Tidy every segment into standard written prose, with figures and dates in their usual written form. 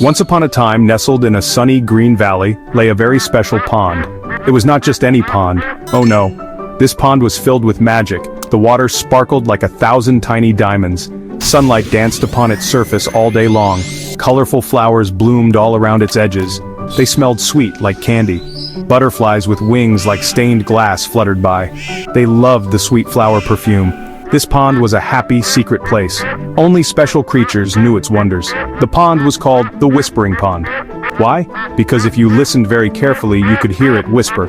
Once upon a time, nestled in a sunny green valley, lay a very special pond. It was not just any pond. Oh no. This pond was filled with magic. The water sparkled like 1,000 tiny diamonds. Sunlight danced upon its surface all day long. Colorful flowers bloomed all around its edges. They smelled sweet like candy. Butterflies with wings like stained glass fluttered by. They loved the sweet flower perfume. This pond was a happy, secret place. Only special creatures knew its wonders. The pond was called the Whispering Pond. Why? Because if you listened very carefully, you could hear it whisper.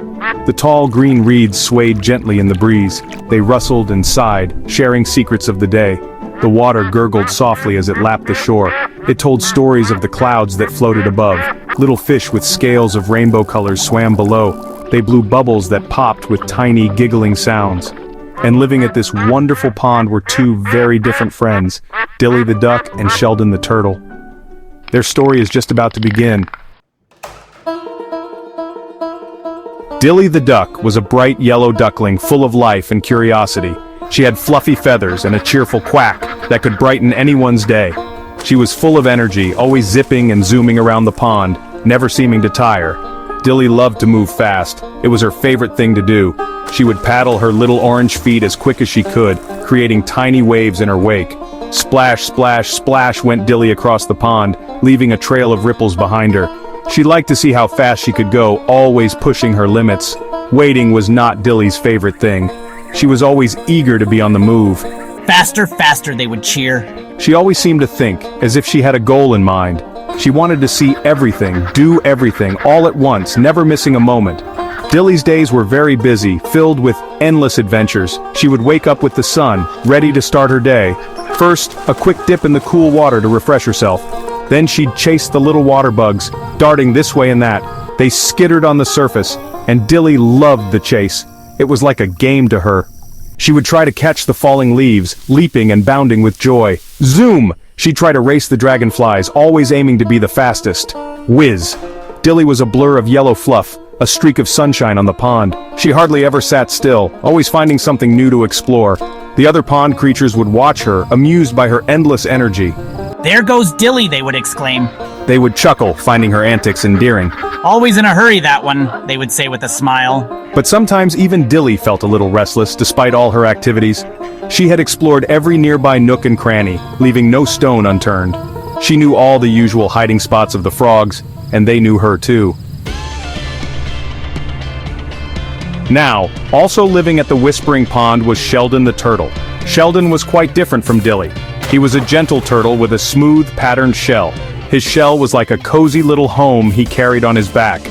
The tall green reeds swayed gently in the breeze. They rustled and sighed, sharing secrets of the day. The water gurgled softly as it lapped the shore. It told stories of the clouds that floated above. Little fish with scales of rainbow colors swam below. They blew bubbles that popped with tiny, giggling sounds. And living at this wonderful pond were two very different friends, Dilly the duck and Sheldon the turtle. Their story is just about to begin. Dilly the duck was a bright yellow duckling full of life and curiosity. She had fluffy feathers and a cheerful quack that could brighten anyone's day. She was full of energy, always zipping and zooming around the pond, never seeming to tire. Dilly loved to move fast. It was her favorite thing to do. She would paddle her little orange feet as quick as she could, creating tiny waves in her wake. Splash, splash, splash went Dilly across the pond, leaving a trail of ripples behind her. She liked to see how fast she could go, always pushing her limits. Waiting was not Dilly's favorite thing. She was always eager to be on the move. Faster, faster, they would cheer. She always seemed to think, as if she had a goal in mind. She wanted to see everything, do everything, all at once, never missing a moment. Dilly's days were very busy, filled with endless adventures. She would wake up with the sun, ready to start her day. First, a quick dip in the cool water to refresh herself. Then she'd chase the little water bugs, darting this way and that. They skittered on the surface, and Dilly loved the chase. It was like a game to her. She would try to catch the falling leaves, leaping and bounding with joy. Zoom! She'd try to race the dragonflies, always aiming to be the fastest. Whiz! Dilly was a blur of yellow fluff, a streak of sunshine on the pond. She hardly ever sat still, always finding something new to explore. The other pond creatures would watch her, amused by her endless energy. There goes Dilly, they would exclaim. They would chuckle, finding her antics endearing. Always in a hurry, that one, they would say with a smile. But sometimes even Dilly felt a little restless despite all her activities. She had explored every nearby nook and cranny, leaving no stone unturned. She knew all the usual hiding spots of the frogs, and they knew her too. Now, also living at the Whispering Pond was Sheldon the turtle. Sheldon was quite different from Dilly. He was a gentle turtle with a smooth, patterned shell. His shell was like a cozy little home he carried on his back.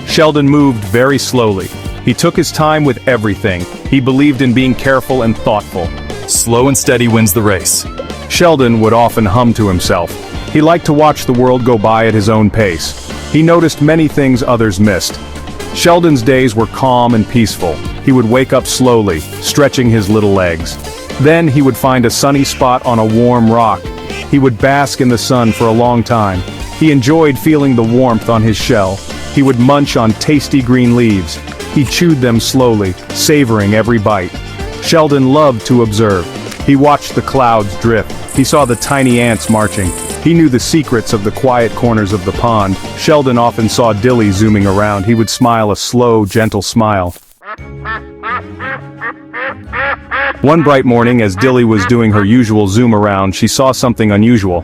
Sheldon moved very slowly. He took his time with everything. He believed in being careful and thoughtful. Slow and steady wins the race. Sheldon would often hum to himself. He liked to watch the world go by at his own pace. He noticed many things others missed. Sheldon's days were calm and peaceful. He would wake up slowly, stretching his little legs. Then he would find a sunny spot on a warm rock. He would bask in the sun for a long time. He enjoyed feeling the warmth on his shell. He would munch on tasty green leaves. He chewed them slowly, savoring every bite. Sheldon loved to observe. He watched the clouds drift. He saw the tiny ants marching. He knew the secrets of the quiet corners of the pond. Sheldon often saw Dilly zooming around. He would smile a slow, gentle smile. One bright morning, as Dilly was doing her usual zoom around, she saw something unusual.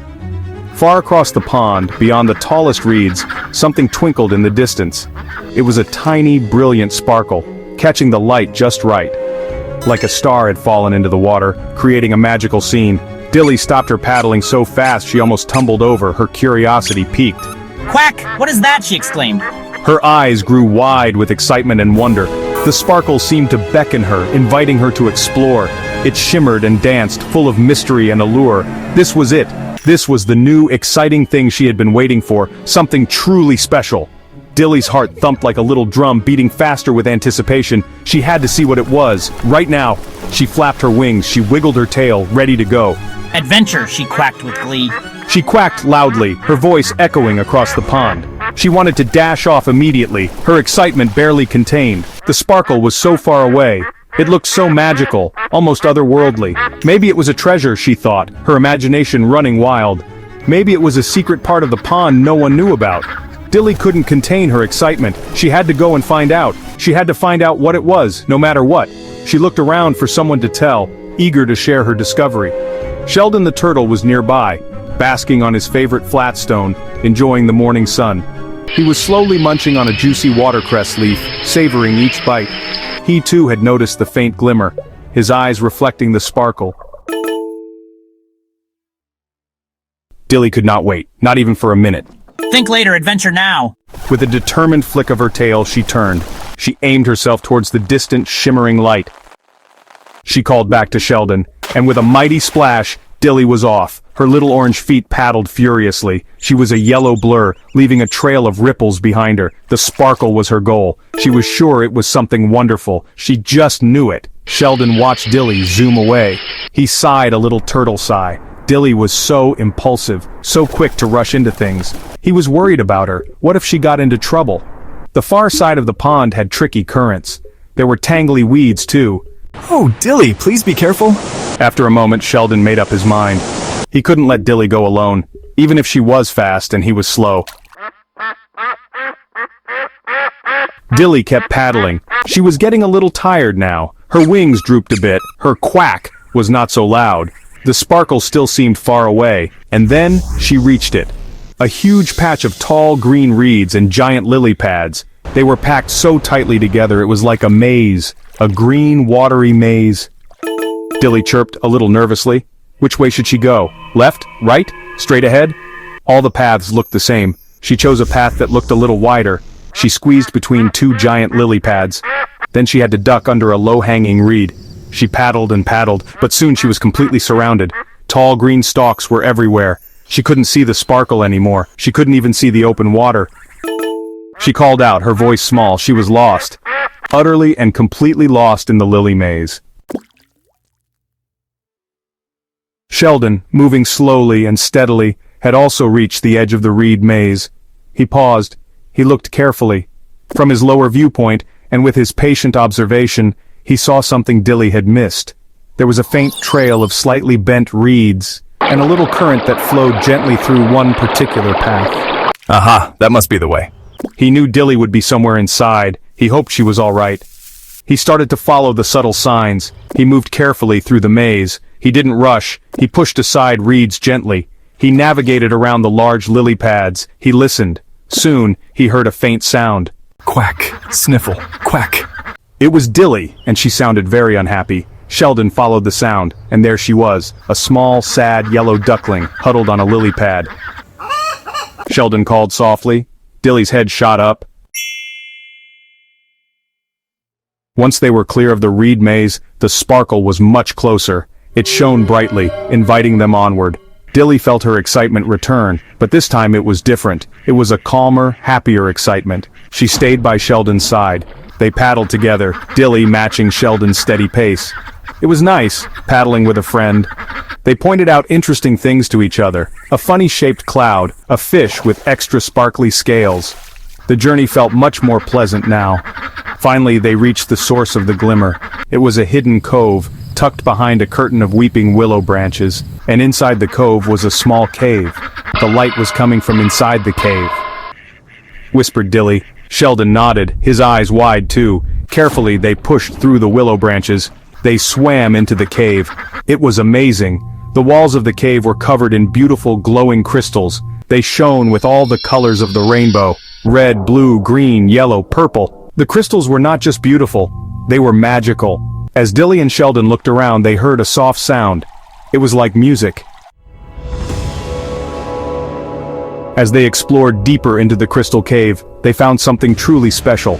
Far across the pond, beyond the tallest reeds, something twinkled in the distance. It was a tiny, brilliant sparkle, catching the light just right. Like a star had fallen into the water, creating a magical scene. Dilly stopped her paddling so fast she almost tumbled over, her curiosity piqued. Quack! What is that? She exclaimed. Her eyes grew wide with excitement and wonder. The sparkle seemed to beckon her, inviting her to explore. It shimmered and danced, full of mystery and allure. This was it. This was the new, exciting thing she had been waiting for, something truly special. Dilly's heart thumped like a little drum, beating faster with anticipation. She had to see what it was, right now. She flapped her wings, she wiggled her tail, ready to go. Adventure, she quacked with glee. She quacked loudly, her voice echoing across the pond. She wanted to dash off immediately, her excitement barely contained. The sparkle was so far away. It looked so magical, almost otherworldly. Maybe it was a treasure, she thought, her imagination running wild. Maybe it was a secret part of the pond no one knew about. Dilly couldn't contain her excitement. She had to go and find out. She had to find out what it was, no matter what. She looked around for someone to tell, eager to share her discovery. Sheldon the turtle was nearby, basking on his favorite flat stone, enjoying the morning sun. He was slowly munching on a juicy watercress leaf, savoring each bite. He too had noticed the faint glimmer, his eyes reflecting the sparkle. Dilly could not wait, not even for a minute. Think later, adventure now. With a determined flick of her tail, she turned. She aimed herself towards the distant, shimmering light. She called back to Sheldon, and with a mighty splash, Dilly was off. Her little orange feet paddled furiously. She was a yellow blur, leaving a trail of ripples behind her. The sparkle was her goal. She was sure it was something wonderful. She just knew it. Sheldon watched Dilly zoom away. He sighed a little turtle sigh. Dilly was so impulsive, so quick to rush into things. He was worried about her. What if she got into trouble? The far side of the pond had tricky currents. There were tangly weeds, too. Oh, Dilly, please be careful. After a moment, Sheldon made up his mind. He couldn't let Dilly go alone, even if she was fast and he was slow. Dilly kept paddling. She was getting a little tired now. Her wings drooped a bit. Her quack was not so loud. The sparkle still seemed far away, and then she reached it. A huge patch of tall green reeds and giant lily pads. They were packed so tightly together it was like a maze, a green, watery maze. Dilly chirped a little nervously. Which way should she go? Left? Right? Straight ahead? All the paths looked the same. She chose a path that looked a little wider. She squeezed between two giant lily pads. Then she had to duck under a low-hanging reed. She paddled and paddled, but soon she was completely surrounded. Tall green stalks were everywhere. She couldn't see the sparkle anymore. She couldn't even see the open water. She called out, her voice small. She was lost. Utterly and completely lost in the lily maze. Sheldon, moving slowly and steadily, had also reached the edge of the reed maze. He paused. He looked carefully. From his lower viewpoint, and with his patient observation, he saw something Dilly had missed. There was a faint trail of slightly bent reeds, and a little current that flowed gently through one particular path. Aha, that must be the way. He knew Dilly would be somewhere inside. He hoped she was all right. He started to follow the subtle signs. He moved carefully through the maze. He didn't rush. He pushed aside reeds gently. He navigated around the large lily pads. He listened. Soon, he heard a faint sound. Quack, sniffle, quack. It was Dilly, and she sounded very unhappy. Sheldon followed the sound, and there she was, a small, sad yellow duckling, huddled on a lily pad. Sheldon called softly. Dilly's head shot up. Once they were clear of the reed maze, the sparkle was much closer. It shone brightly, inviting them onward. Dilly felt her excitement return, but this time it was different. It was a calmer, happier excitement. She stayed by Sheldon's side. They paddled together, Dilly matching Sheldon's steady pace. It was nice, paddling with a friend. They pointed out interesting things to each other. A funny-shaped cloud, a fish with extra sparkly scales. The journey felt much more pleasant now. Finally, they reached the source of the glimmer. It was a hidden cove, tucked behind a curtain of weeping willow branches, and inside the cove was a small cave. The light was coming from inside the cave, whispered Dilly. Sheldon nodded, his eyes wide too. Carefully, they pushed through the willow branches. They swam into the cave. It was amazing. The walls of the cave were covered in beautiful glowing crystals. They shone with all the colors of the rainbow. Red, blue, green, yellow, purple. The crystals were not just beautiful, they were magical. As Dilly and Sheldon looked around, they heard a soft sound. It was like music. As they explored deeper into the crystal cave, they found something truly special.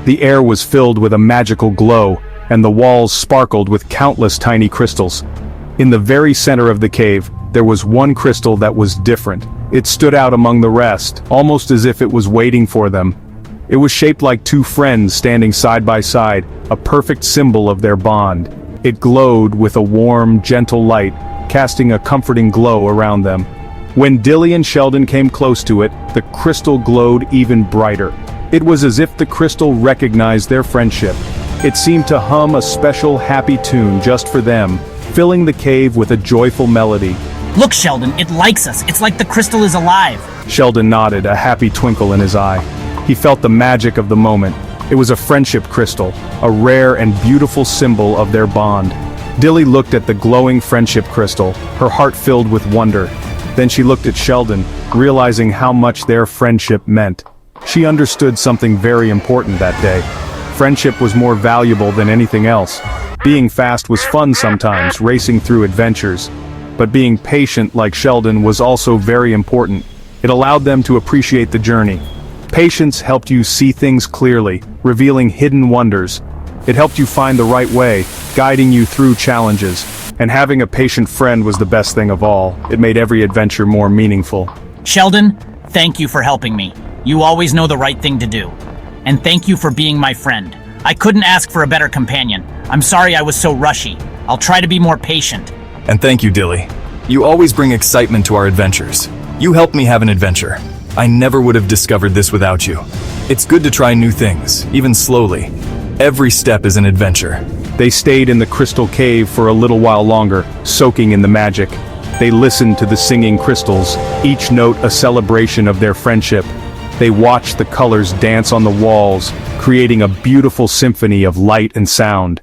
The air was filled with a magical glow, and the walls sparkled with countless tiny crystals. In the very center of the cave, there was one crystal that was different. It stood out among the rest, almost as if it was waiting for them. It was shaped like two friends standing side by side, a perfect symbol of their bond. It glowed with a warm, gentle light, casting a comforting glow around them. When Dilly and Sheldon came close to it, the crystal glowed even brighter. It was as if the crystal recognized their friendship. It seemed to hum a special happy tune just for them, filling the cave with a joyful melody. Look, Sheldon, it likes us. It's like the crystal is alive. Sheldon nodded, a happy twinkle in his eye. He felt the magic of the moment. It was a friendship crystal, a rare and beautiful symbol of their bond. Dilly looked at the glowing friendship crystal, her heart filled with wonder. Then she looked at Sheldon, realizing how much their friendship meant. She understood something very important that day. Friendship was more valuable than anything else. Being fast was fun sometimes, racing through adventures. But being patient like Sheldon was also very important. It allowed them to appreciate the journey. Patience helped you see things clearly, revealing hidden wonders. It helped you find the right way, guiding you through challenges. And having a patient friend was the best thing of all. It made every adventure more meaningful. Sheldon, thank you for helping me. You always know the right thing to do. And thank you for being my friend. I couldn't ask for a better companion. I'm sorry I was so rushy. I'll try to be more patient. And thank you, Dilly. You always bring excitement to our adventures. You helped me have an adventure. I never would have discovered this without you. It's good to try new things, even slowly. Every step is an adventure. They stayed in the crystal cave for a little while longer, soaking in the magic. They listened to the singing crystals, each note a celebration of their friendship. They watched the colors dance on the walls, creating a beautiful symphony of light and sound.